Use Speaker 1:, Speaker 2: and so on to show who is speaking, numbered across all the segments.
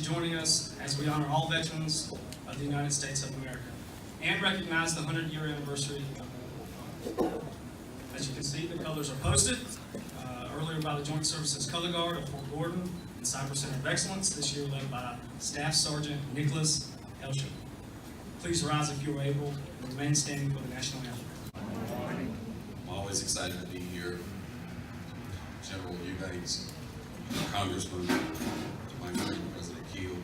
Speaker 1: joining us as we honor all veterans of the United States of America and recognize the 100-year anniversary of the War. As you can see, the colors are posted earlier by the Joint Services Color Guard of Fort Gordon and Cyber Center of Excellence, this year led by Staff Sergeant Nicholas Elsham. Please rise if you are able and remain standing for the national anthem.
Speaker 2: I'm always excited to be here. General Eubank, Congressman, my friend President Keel,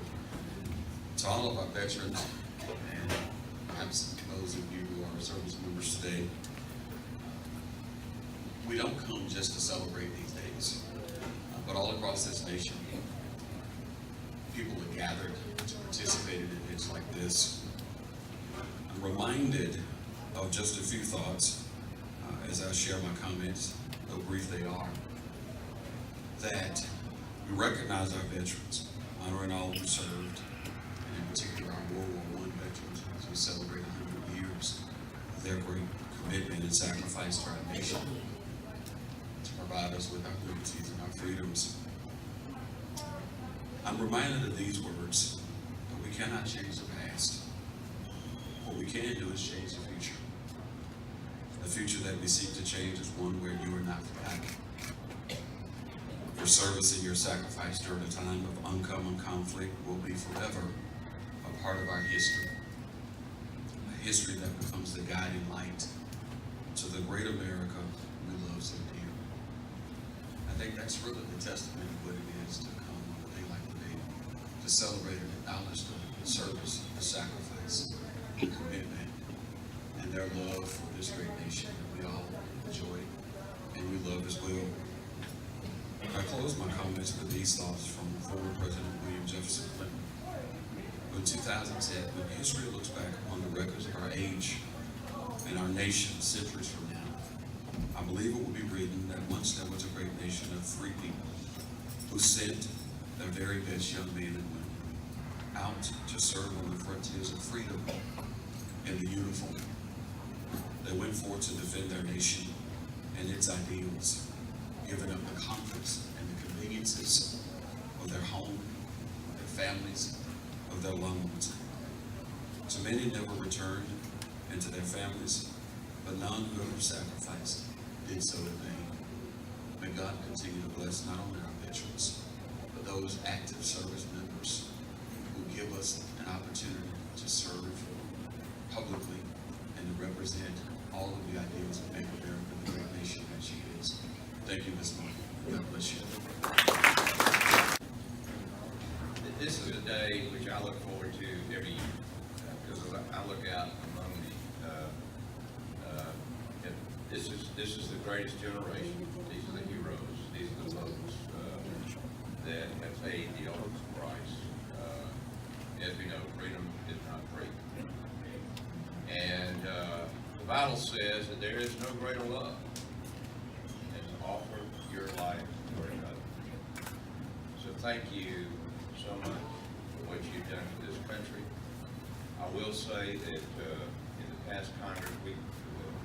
Speaker 2: to all of our veterans, and perhaps those of you who are service members today. We don't come just to celebrate these days, but all across this nation, people are gathered to participate in events like this. I'm reminded of just a few thoughts as I share my comments, though brief they are, that we recognize our veterans, honoring all who served, and in particular our World War I veterans, as we celebrate 100 years of their great commitment and sacrifice to our nation to provide us with our liberties and our freedoms. I'm reminded of these words, but we cannot change the past. What we can do is change the future. The future that we seek to change is one where you are not forgotten. Your service and your sacrifice during a time of uncommon conflict will be forever a part of our history. A history that becomes the guiding light to the great America we love so dear. I think that's really the testament of what it is to come on a day like today, to celebrate and acknowledge the service, the sacrifice, the commitment, and their love for this great nation that we all enjoy and we love as well. I close my comments with these thoughts from former President William Jefferson Clinton. In 2010, when history looks back on the records of our age and our nation centuries from now, I believe it will be written that once there was a great nation of free people who sent their very best young men and women out to serve on the frontiers of freedom in the uniform. They went forth to defend their nation and its ideals, giving up the comforts and the conveniences of their home, of their families, of their loved ones. So many never returned into their families, but none who ever sacrificed did so in vain. May God continue to bless not only our veterans, but those active service members who give us an opportunity to serve publicly and to represent all of the ideals that make America the great nation that she is. Thank you, Ms. Martin. God bless you.
Speaker 3: This is a day which I look forward to every year because I look out among this is the greatest generation. These are the heroes. These are the folks that have paid the ultimate price. As we know, freedom is not free. And the Bible says that there is no greater love than to offer your life for another. So thank you so much for what you've done for this country. I will say that in the past Congress,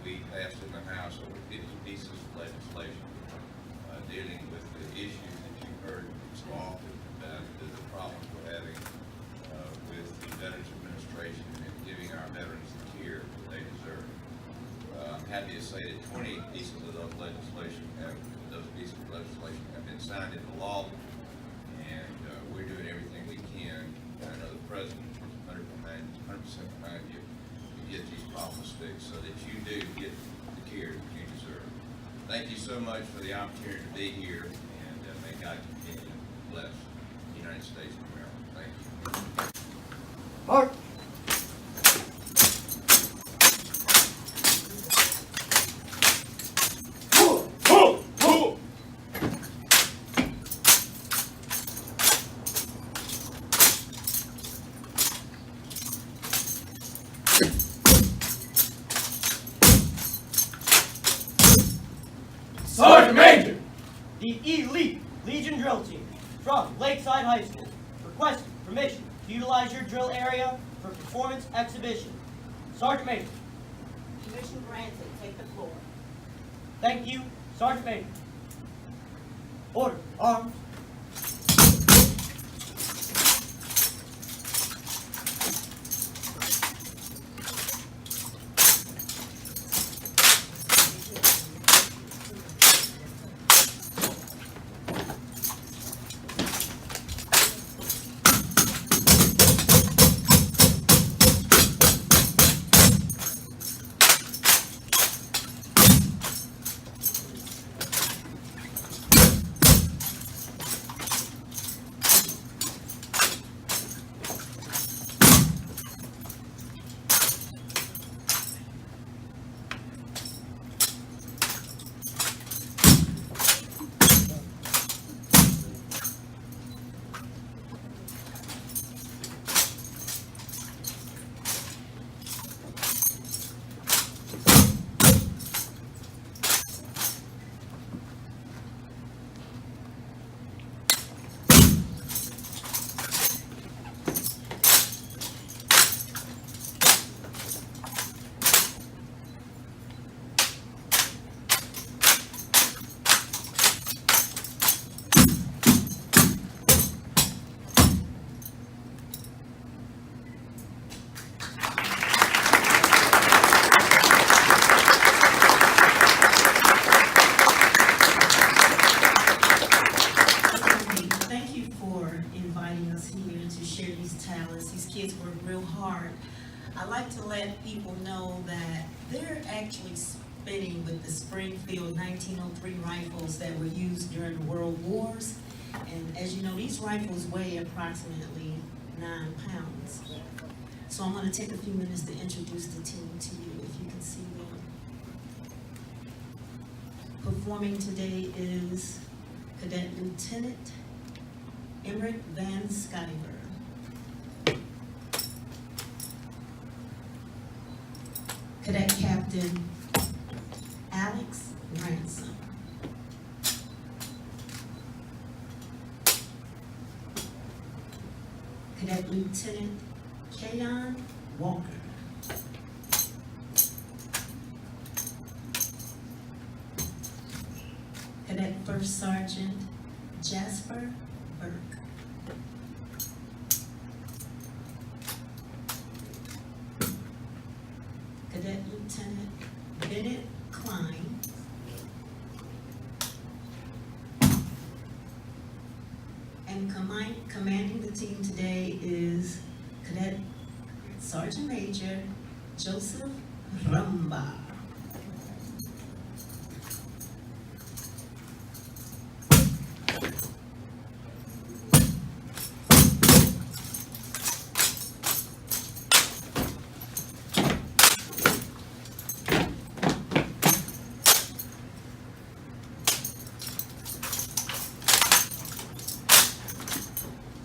Speaker 3: we passed in the House over 50 pieces of legislation dealing with the issues that you've heard so often about the problems we're having with the Veterans Administration and giving our veterans the care that they deserve. I'm happy to say that 20 pieces of those pieces of legislation have been signed into law, and we're doing everything we can. And I know the President is 100% behind you to get these problems fixed so that you do get the care that you deserve. Thank you so much for the opportunity to be here, and may God continue to bless the United States of America. Thank you.
Speaker 4: Mark.
Speaker 5: Sergeant Major!
Speaker 4: The elite Legion drill team from Lakeside High School requesting permission to utilize your drill area for performance exhibition. Sergeant Major.
Speaker 6: Permission granted. Take the floor.
Speaker 4: Thank you, Sergeant Major. Order. Arms.
Speaker 5: I like to let people know that they're actually spinning with the Springfield 1903 rifles that were used during the World Wars. And as you know, these rifles weigh approximately 9 pounds. So I'm going to take a few minutes to introduce the team to you, if you can see them. Performing today is Cadet Lieutenant Emmerich Van Skyver, Cadet Captain Alex Ransom, Cadet Lieutenant Kayon Walker, Cadet First Sergeant Jasper Burke, Cadet Lieutenant Bennett Klein, and commanding the team today is Cadet Sergeant Major Joseph Rumba.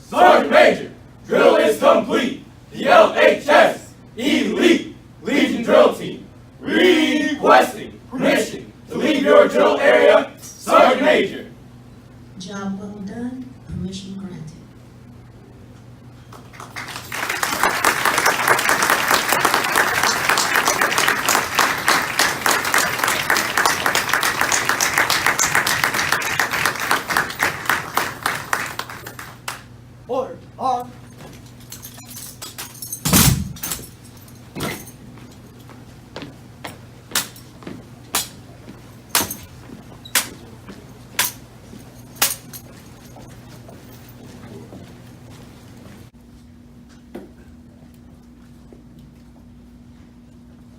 Speaker 7: Sergeant Major, drill is complete. The LHS Elite Legion Drill Team requesting permission to leave your drill area. Sergeant Major.
Speaker 5: Job well done, permission granted.
Speaker 4: Order, arm.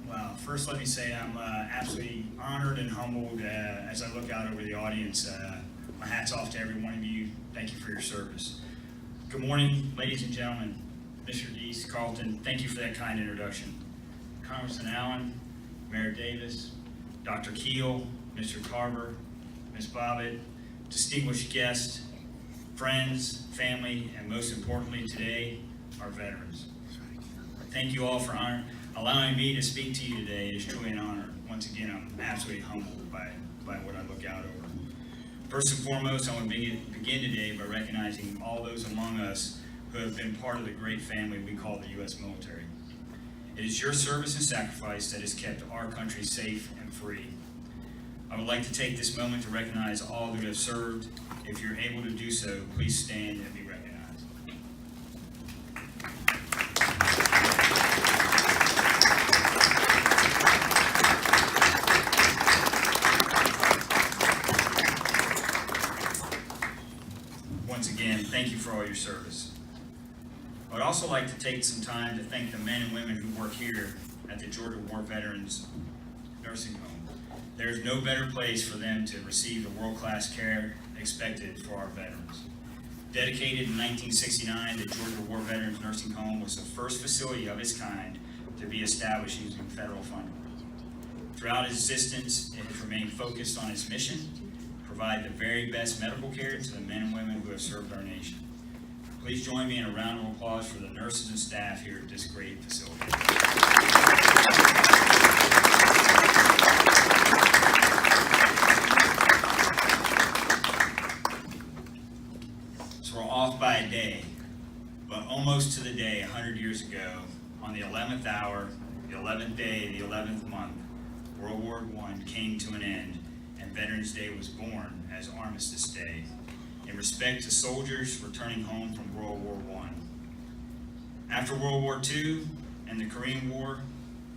Speaker 8: Well, first let me say I'm absolutely honored and humbled as I look out over the audience. My hat's off to every one of you. Thank you for your service. Good morning, ladies and gentlemen. Mr. Deese, Carlton, thank you for that kind introduction. Congressman Allen, Mayor Davis, Dr. Keel, Mr. Carver, Ms. Bobbitt, distinguished guests, friends, family, and most importantly today, our veterans. Thank you all for allowing me to speak to you today. It is truly an honor. Once again, I'm absolutely humbled by what I look out over. First and foremost, I want to begin today by recognizing all those among us who have been part of the great family we call the U.S. military. It is your service and sacrifice that has kept our country safe and free. I would like to take this moment to recognize all who have served. If you're able to do so, please stand and be recognized. Once again, thank you for all your service. I would also like to take some time to thank the men and women who work here at the Georgia War Veterans Nursing Home. There is no better place for them to receive the world-class care expected for our veterans. Dedicated in 1969, the Georgia War Veterans Nursing Home was the first facility of its kind to be established using federal funding. Throughout its existence, it has remained focused on its mission, provide the very best medical care to the men and women who have served our nation. Please join me in a round of applause for the nurses and staff here at this great facility. So we're off by a day, but almost to the day 100 years ago, on the 11th hour, the 11th day, the 11th month, World War I came to an end, and Veterans Day was born as Armistice Day, in respect to soldiers returning home from World War I. After World War II and the Korean War,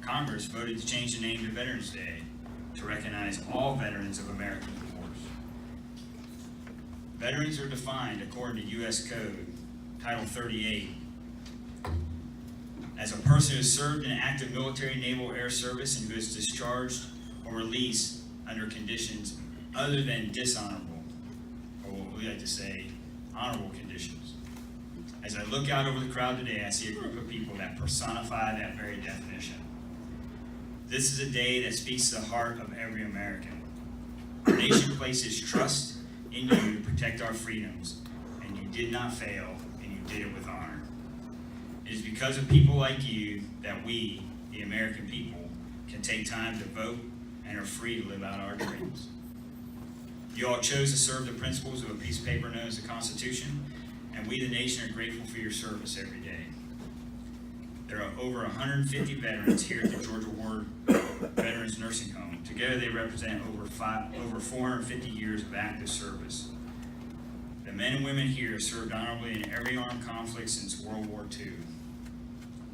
Speaker 8: Congress voted to change the name to Veterans Day to recognize all veterans of American wars. Veterans are defined according to U.S. Code, Title 38, As a person who has served in active military, naval, air service, and who is discharged or released under conditions other than dishonorable, or what we like to say, honorable conditions. As I look out over the crowd today, I see a group of people that personify that very definition. This is a day that speaks to the heart of every American. Our nation places trust in you to protect our freedoms, and you did not fail, and you did it with honor. It is because of people like you that we, the American people, can take time to vote and are free to live out our dreams. You all chose to serve the principles of a piece of paper known as the Constitution, and we, the nation, are grateful for your service every day. There are over 150 veterans here at the Georgia Ward Veterans Nursing Home. Together they represent over 450 years of active service. The men and women here served honorably in every armed conflict since World War II.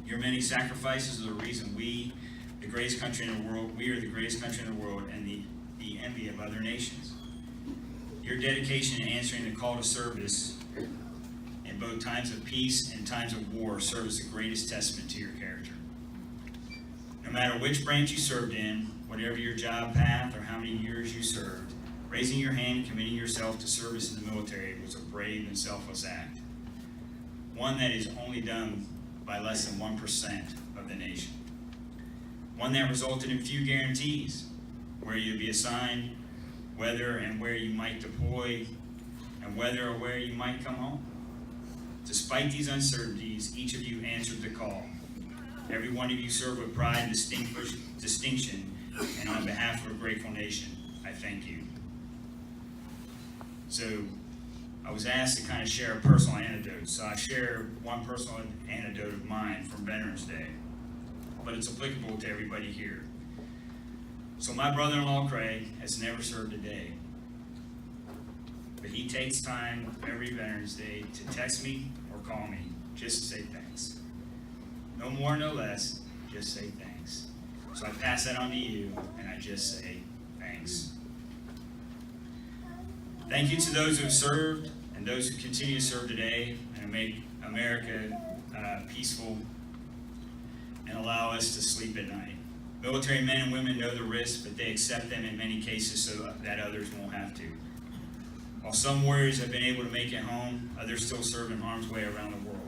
Speaker 8: Your many sacrifices are the reason we are the greatest country in the world and the envy of other nations. Your dedication in answering the call to service in both times of peace and times of war serves the greatest testament to your character. No matter which branch you served in, whatever your job path or how many years you served, raising your hand and committing yourself to service in the military was a brave and selfless act. One that is only done by less than 1% of the nation. One that resulted in few guarantees, where you'd be assigned, whether and where you might deploy, and whether or where you might come home. Despite these uncertainties, each of you answered the call. Every one of you served with pride and distinction, and on behalf of a grateful nation, I thank you. So, I was asked to kind of share a personal anecdote, so I share one personal anecdote of mine from Veterans Day, but it's applicable to everybody here. So my brother-in-law, Craig, has never served a day, but he takes time every Veterans Day to text me or call me just to say thanks. No more, no less, just say thanks. So I pass that on to you, and I just say thanks. Thank you to those who have served and those who continue to serve today and make America peaceful and allow us to sleep at night. Military men and women know the risks, but they accept them in many cases so that others won't have to. While some warriors have been able to make it home, others still serve in harm's way around the world.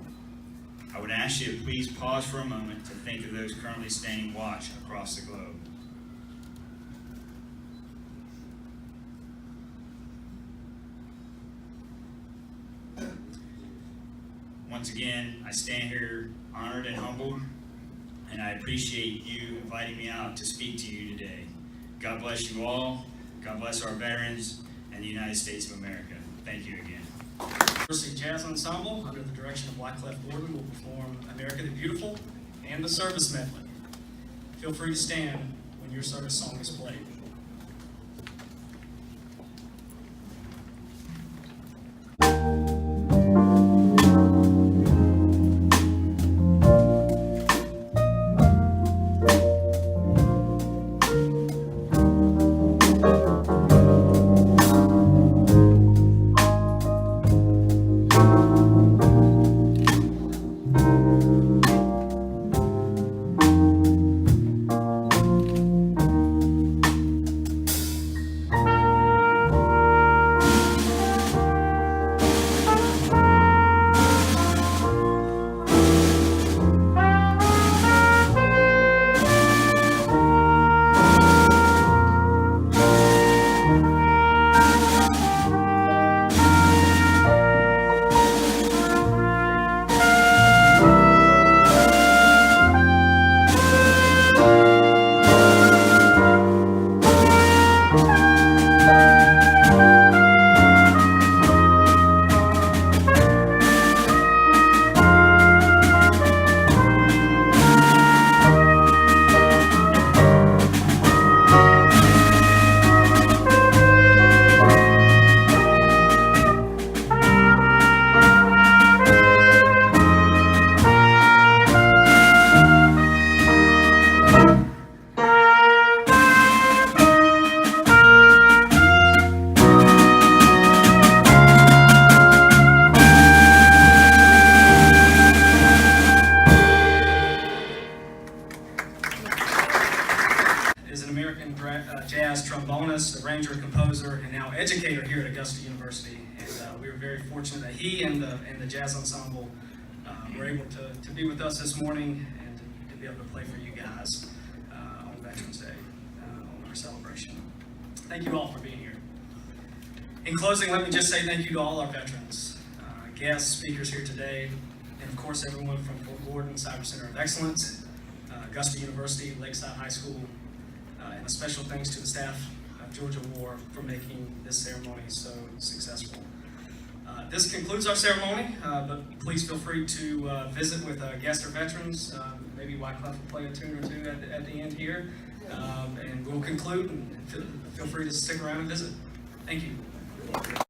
Speaker 8: I would ask you to please pause for a moment to think of those currently standing watch across the globe. Once again, I stand here honored and humbled, and I appreciate you inviting me out to speak to you today. God bless you all. God bless our veterans and the United States of America. Thank you again.
Speaker 1: University Jazz Ensemble, under the direction of Wyclef Gordon, will perform America the Beautiful and the Service Medley. Feel free to stand when your service song is played. here at Augusta University, and we were very fortunate that he and the Jazz Ensemble were able to be with us this morning and to be able to play for you guys on Veterans Day, on our celebration. Thank you all for being here. In closing, let me just say thank you to all our veterans, guests, speakers here today, and of course everyone from Fort Gordon Cyber Center of Excellence, Augusta University, Lakeside High School, and a special thanks to the staff of Georgia War for making this ceremony so successful. This concludes our ceremony, but please feel free to visit with guests or veterans. Maybe Wyclef will play a tune or two at the end here, and we'll conclude, and feel free to stick around and visit. Thank you.